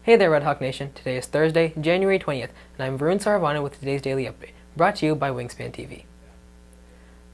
Hey there, Red Hawk Nation. Today is Thursday, January 20th, and I'm Varun Saravanan with today's Daily Update, brought to you by Wingspan TV.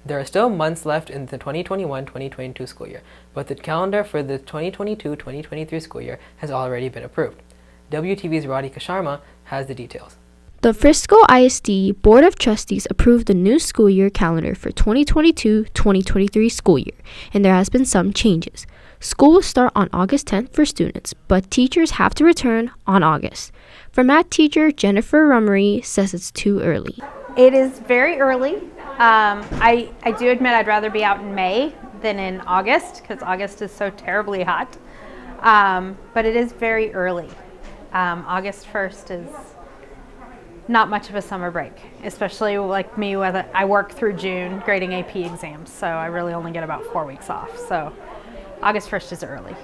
There are still months left in the 2021-2022 school year, but the calendar for the 2022-2023 school year has already been approved. WTV's Radhika Sharma has the details. The Frisco ISD Board of Trustees approved the new school year calendar for 2022-2023 school year, and there has been some changes. School will start on August 10th for students, but teachers have to return on August. For math teacher Jennifer Rummery says it's too early. It is very early. I do admit I'd rather be out in May than in August because August is so terribly hot. But it is very early. August 1st is not much of a summer break, especially like me, I work through June grading AP exams, so I really only get about 4 weeks off. So August 1st is early.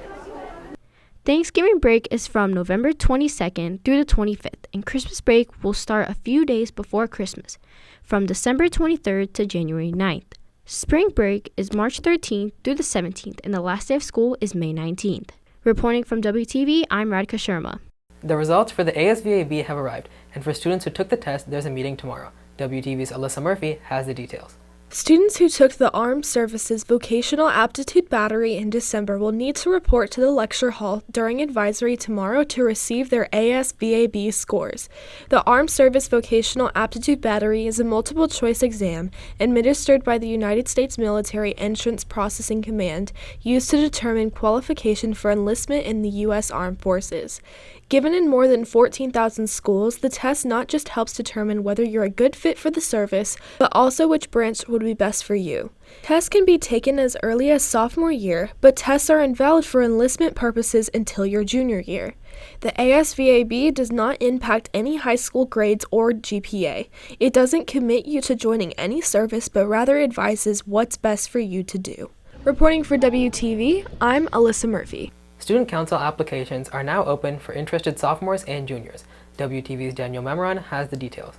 Thanksgiving break is from November 22nd through the 25th, and Christmas break will start a few days before Christmas, from December 23rd to January 9th. Spring break is March 13th through the 17th, and the last day of school is May 19th. Reporting from WTV, I'm Radhika Sharma. The results for the ASVAB have arrived, and for students who took the test, there's a meeting tomorrow. WTV's Alyssa Murphy has the details. Students who took the Armed Services Vocational Aptitude Battery in December will need to report to the lecture hall during advisory tomorrow to receive their ASVAB scores. The Armed Service Vocational Aptitude Battery is a multiple-choice exam administered by the United States Military Entrance Processing Command used to determine qualification for enlistment in the U.S. Armed Forces. Given in more than 14,000 schools, the test not just helps determine whether you're a good fit for the service, but also which branch would be best for you. Tests can be taken as early as sophomore year, but tests are invalid for enlistment purposes until your junior year. The ASVAB does not impact any high school grades or GPA. It doesn't commit you to joining any service, but rather advises what's best for you to do. Reporting for WTV, I'm Alyssa Murphy. Student council applications are now open for interested sophomores and juniors. WTV's Daniel Memoron has the details.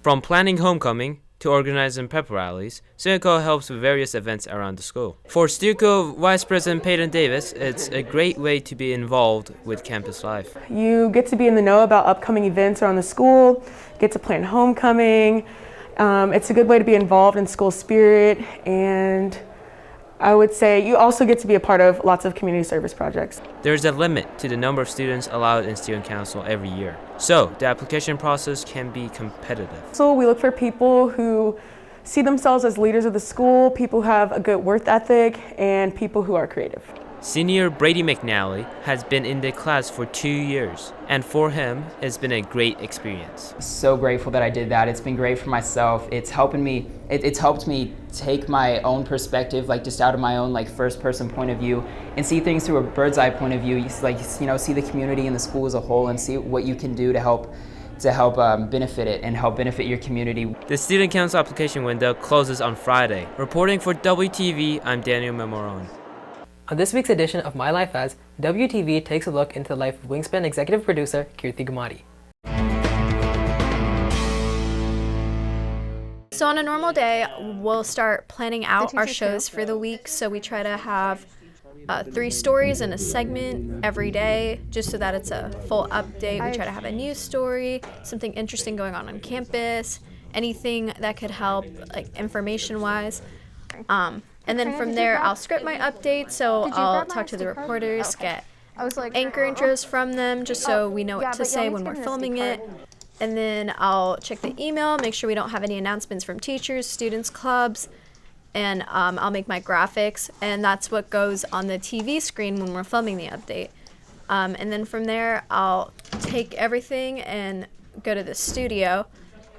From planning homecoming to organizing pep rallies, StuCo helps with various events around the school. For StuCo Vice President Peyton Davis, it's a great way to be involved with campus life. You get to be in the know about upcoming events around the school, get to plan homecoming. It's a good way to be involved in school spirit, and I would say you also get to be a part of lots of community service projects. There's a limit to the number of students allowed in student council every year, so the application process can be competitive. So we look for people who see themselves as leaders of the school, people who have a good work ethic, and people who are creative. Senior Brady McNally has been in the class for 2 years, and for him, it's been a great experience. So grateful that I did that. It's been great for myself. It's helped me take my own perspective, like just out of my own first person point of view, and see things through a bird's eye point of view. See the community and the school as a whole, and see what you can do to help benefit it and help benefit your community. The student council application window closes on Friday. Reporting for WTV, I'm Daniel Memoron. On this week's edition of My Life As, WTV takes a look into the life of Wingspan executive producer Kirti Gumadi. So on a normal day, we'll start planning out our shows for the week. So we try to have 3 stories in a segment every day, just so that it's a full update. We try to have a news story, something interesting going on campus, anything that could help, information-wise. And then from there, I'll script my updates, so I'll talk to the reporters, get anchor intros from them, just so we know what to say when we're filming it. And then I'll check the email, make sure we don't have any announcements from teachers, students, clubs, and I'll make my graphics, and that's what goes on the TV screen when we're filming the update. And then from there, I'll take everything and go to the studio,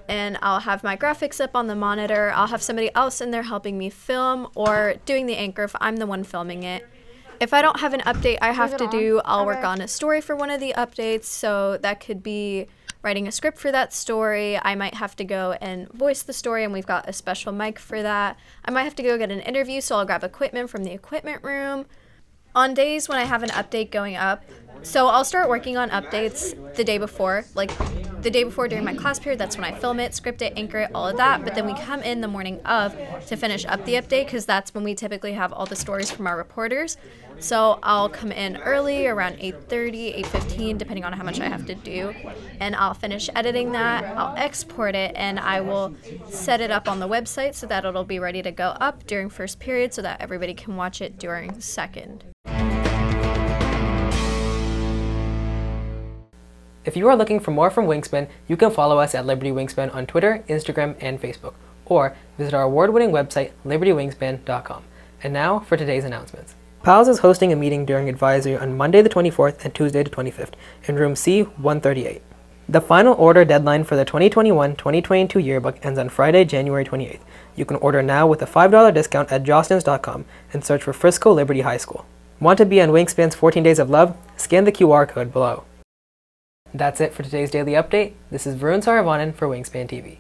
and I'll have my graphics up on the monitor. I'll have somebody else in there helping me film or doing the anchor if I'm the one filming it. If I don't have an update I have to do, I'll work on a story for one of the updates. So that could be writing a script for that story. I might have to go and voice the story, and we've got a special mic for that. I might have to go get an interview, so I'll grab equipment from the equipment room. On days when I have an update going up, so I'll start working on updates the day before, the day before during my class period, that's when I film it, script it, anchor it, all of that. But then we come in the morning of to finish up the update, because that's when we typically have all the stories from our reporters. So I'll come in early, around 8:30, 8:15, depending on how much I have to do. And I'll finish editing that, I'll export it, and I will set it up on the website so that it'll be ready to go up during first period so that everybody can watch it during second. If you are looking for more from Wingspan, you can follow us at Liberty Wingspan on Twitter, Instagram, and Facebook, or visit our award-winning website, libertywingspan.com. And now for today's announcements. PALS is hosting a meeting during advisory on Monday the 24th and Tuesday the 25th in room C138. The final order deadline for the 2021-2022 yearbook ends on Friday, January 28th. You can order now with a $5 discount at jostens.com and search for Frisco Liberty High School. Want to be on Wingspan's 14 Days of Love? Scan the QR code below. That's it for today's daily update. This is Varun Saravanan for Wingspan TV.